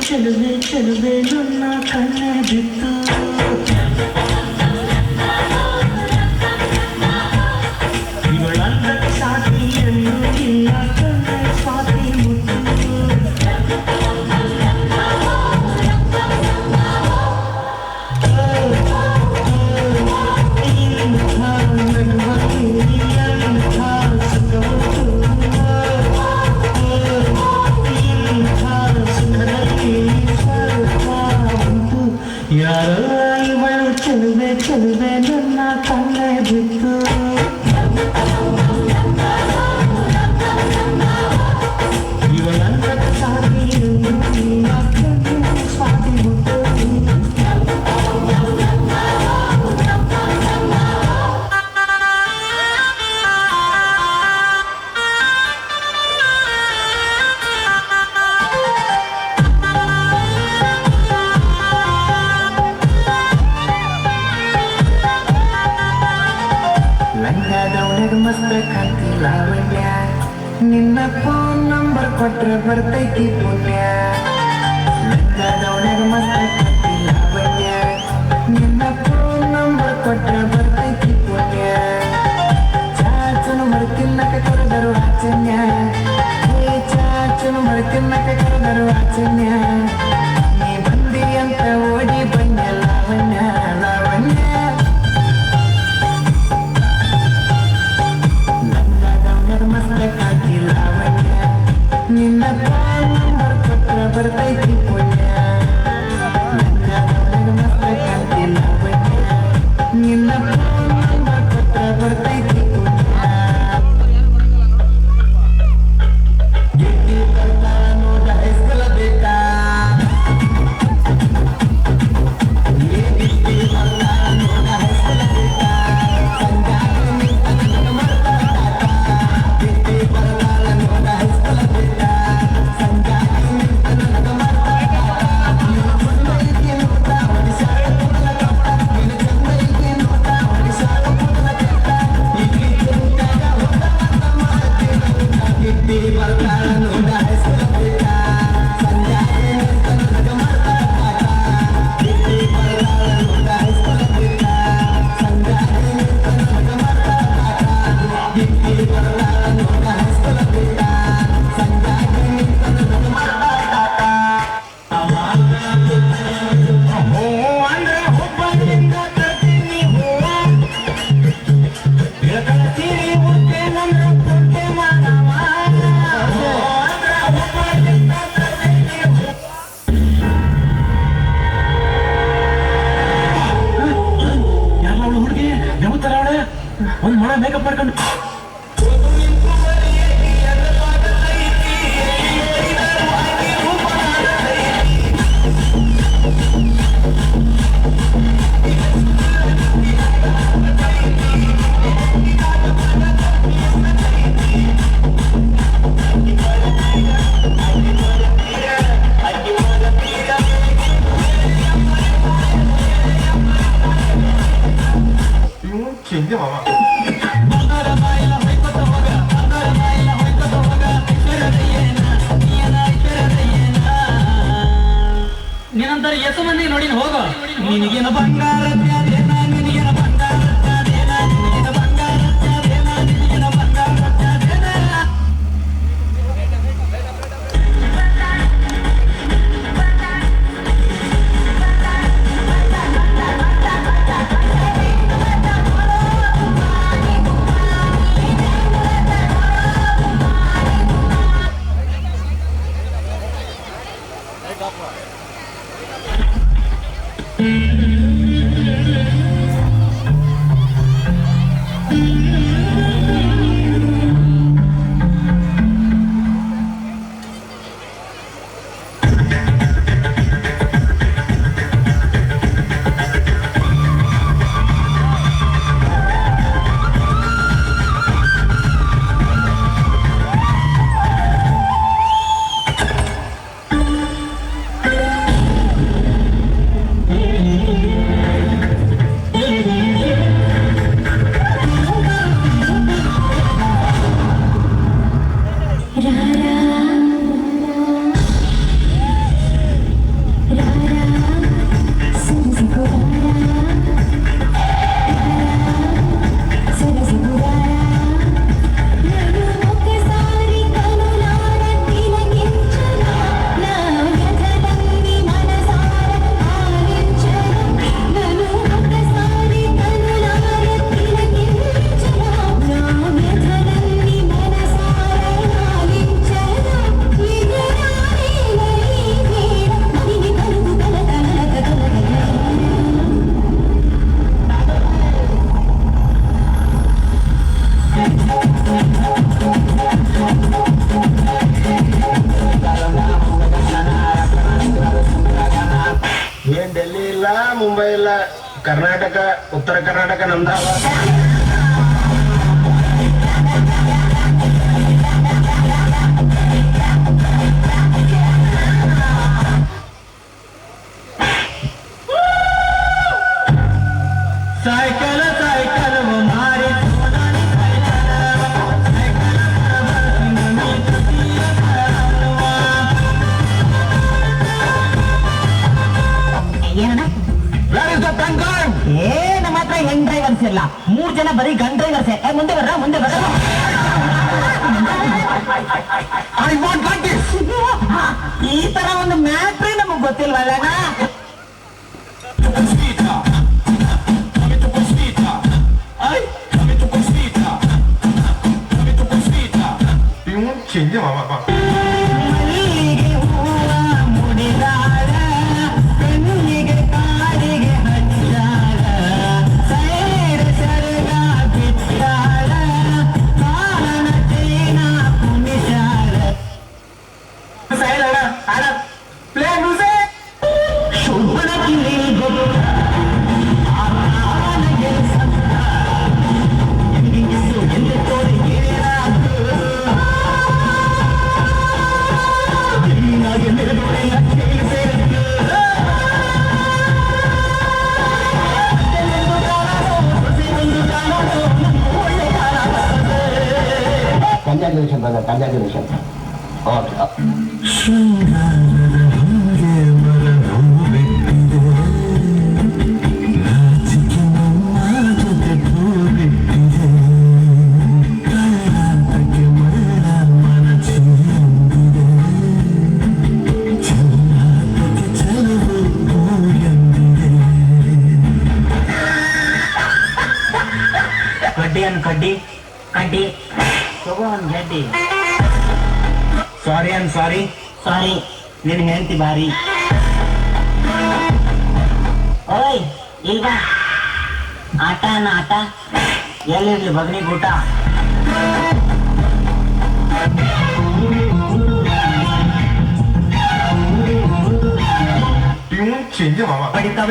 ಚಲುವೆ ಚಲುವೆ ನನ್ನ ಕಣ್ಣೆ ಬಿತ್ತು ಇವಳಂದ ಸಾಥಿಯನ್ನು ಇಲ್ಲ ಕಣ್ಣೆ ಸ್ವಾತಿ ಮುತ್ತು ಯಾರೋ ಇವಳು ಚಲುವೆ ಚಲುವೆ ನನ್ನ ಕಣ್ಣೆ ಬಿತ್ತು ಇವಳಂದ ಸಾಥಿಯನ್ನು ಇಲ್ಲ ಕಣ್ಣೆ ಸ್ವಾತಿ ಮುತ್ತು ಲಂಗದವನಿಗೆ ಮಸ್ತ ಕಾಂತಿ ಲಾವಣ್ಯ ನಿನ್ನ ಫೋನ್ ನಂಬರ್ ಕೊಟ್ರೆ ಬರ್ತೈತಿ ಪುಣ್ಯ ಲಂಗದವನಿಗೆ ಮಸ್ತ ಕಾಂತಿ ಲಾವಣ್ಯ ನಿನ್ನ ಫೋನ್ ನಂಬರ್ ಕೊಟ್ರೆ ಬರ್ತೈತಿ ಪುಣ್ಯ ಚಾಚನು ಮರ್ತಿನ್ನಕ ಕರೆದರು ಆಚನ್ಯ ಚಾಚನು ಮರ್ತಿನ್ನಕ ಕರೆದರು ಆಚನ್ಯ ನೀ ಬಂದಿ ಅಂತ ಓಡಿ ಬನ್ಯ ಲಾವಣ್ಯ ಲಾವಣ್ಯ ನಿನ್ನ ನಂಬರ್ ಕೊಟ್ರ ಬರ್ತೈತಿ ಪುಣ್ಯ ಮಸ್ತ ಕಾಂತಿ ಲಾವಣ್ಯ ನಿನ್ನ ನಂಬರ್ ಕೊಟ್ರ ಬರ್ತೈತಿ ಪುಣ್ಯ ಗಿಟ್ಟಿ ಬರ್ತಾ ನೋಡ ಹೆಸಲ ಬೇಕಾ ಗಿಟ್ಟಿ ಬರ್ತಾ ನೋಡ ಹೆಸಲ ಬೇಕಾ ಸಂಜಾಗ ನಿಂತ ನನಗ ಮರ್ತ ಗಿಟ್ಟಿ ಬರ್ತಾ ನೋಡ ಹೆಸಲ ಬೇಕಾ ಒಂದು ಮಳ ಮೇಕಪ್ ಮಾಡ್ಕೊಂಡು ಚೆಂದೆ ಮಾಮ ನೀನಂತರ ಎಷ್ಟು ಮಂದಿ ನೋಡಿ ಹೋಗೋ ನಿನಗೇನ ಬಂಗಾರ ನಿನಗೇನ ಬಂಗಾರ ನಿನಗೇನ ಬಂಗಾರ ನಿನಗೇನ ಬಂಗಾರ ಮುಂಬೈ ಇಲ್ಲ, ಕರ್ನಾಟಕ, ಉತ್ತರ ಕರ್ನಾಟಕ ನಮ್ದಾವ. साइकिल साइकिल वो मारे ನಮ್ಮ ಹತ್ರ ಹೆಂಗ್ ಡ್ರೈವರ್ಸ್ ಇಲ್ಲ, 3 ಜನ ಬರೀ ಗನ್ ಡ್ರೈವರ್ಸ್. ಮುಂದೆ ಬರ್ರ ಮುಂದೆ ಬರ್ರ. ಈ ತರ ಒಂದು ಮ್ಯಾಟ್ರೇ ನಮಗ್ ಗೊತ್ತಿಲ್ವಲ್ಲ. ಚಿಂತೆ ಮಾಮ ಮಲ್ಲಿಗೆ ಹೂವ ಮುಡಿದಾಳ, ಕಣ್ಣಿಗೆ ಕಾಡಿಗೆ ಹಚ್ಚಾಳ, ಸೈಡ ಸರಗ ಬಿಟ್ಟಾಳ, ಕಾರಣ ಚೈನ ಕುಣಿಸಾಳ. ಶುಭ್ರ ಕಿರಿ ಗೊತ್ತ ಆನೆಗೆ ಸಂತ ಎಂದಿಗಿಸು ಎಂದು ತೋರಿಗೆ ಕಂಗ್ರಾಚುಲೇಷನ್ ಬ್ರದರ್, ಕಂಗ್ರಾಚುಲೇಷನ್. ಓಕೆ ಕಡ್ಡಿ ಅನ್ ಕಡ್ಡಿ ಕಡ್ಡಿ ತಗೋ ಒಂದ್ ಗಡ್ಡಿ. ಸಾರಿ ಅನ್ ಸಾರಿ. ಸಾರಿ, ನಿನ್ ಹೆಂಡತಿ ಬಾರಿ. ಓಯ್ ಇಲ್ವಾ ಆಟ ಅನ್ನ ಆಟ, ಎಲ್ಲಿರ್ಲಿ ಬಗ್ನಿ ಊಟ. ಟ್ಯೂನ್ ಚೇಂಜ್ ಮಾಮ. ಬಡಿತಾವ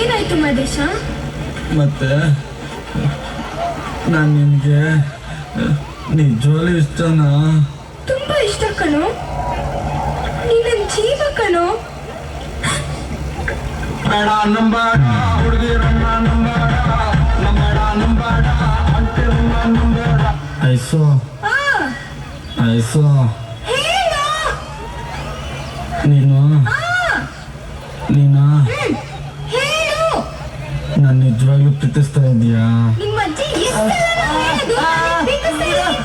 ಏನಾಯ್ತು ಮಹೇಶ? ಮತ್ತೆ ನಾನು ನಿನಗೆ ನಿಜವಾಗ್ಲೂ ಇಷ್ಟನಾ? ತುಂಬಾ ಇಷ್ಟ ಕಣೋ, ನೀನ್ ನನ್ ಜೀವ ಕಣೋ. ಬೇಡ ನಂಬಾಡ ಹುಡುಗಿರನ್ನ ನಂಬಾಡ, ನಂಬಾಡ ನಂಬಾಡ ಅಂಟಿರನ್ನ ನಂಬಾಡ. ಐಸೋ ಆ, ಐಸೋ ಹೇಳು. ನೀನು ಆ, ನೀನು ಹೇಳು. ನಾನು ನಿಜವಾಗ್ಲೂ ಪ್ರೀತಿಸ್ತಾ ಇದೀಯಾ? ನಿಮ್ಮ ಅಜ್ಜಿ ಎಷ್ಟೆಲ್ಲ ಹೇಳೋದು? ಪ್ರೀತಿಸ್ತಾ ಇದೀನಿ.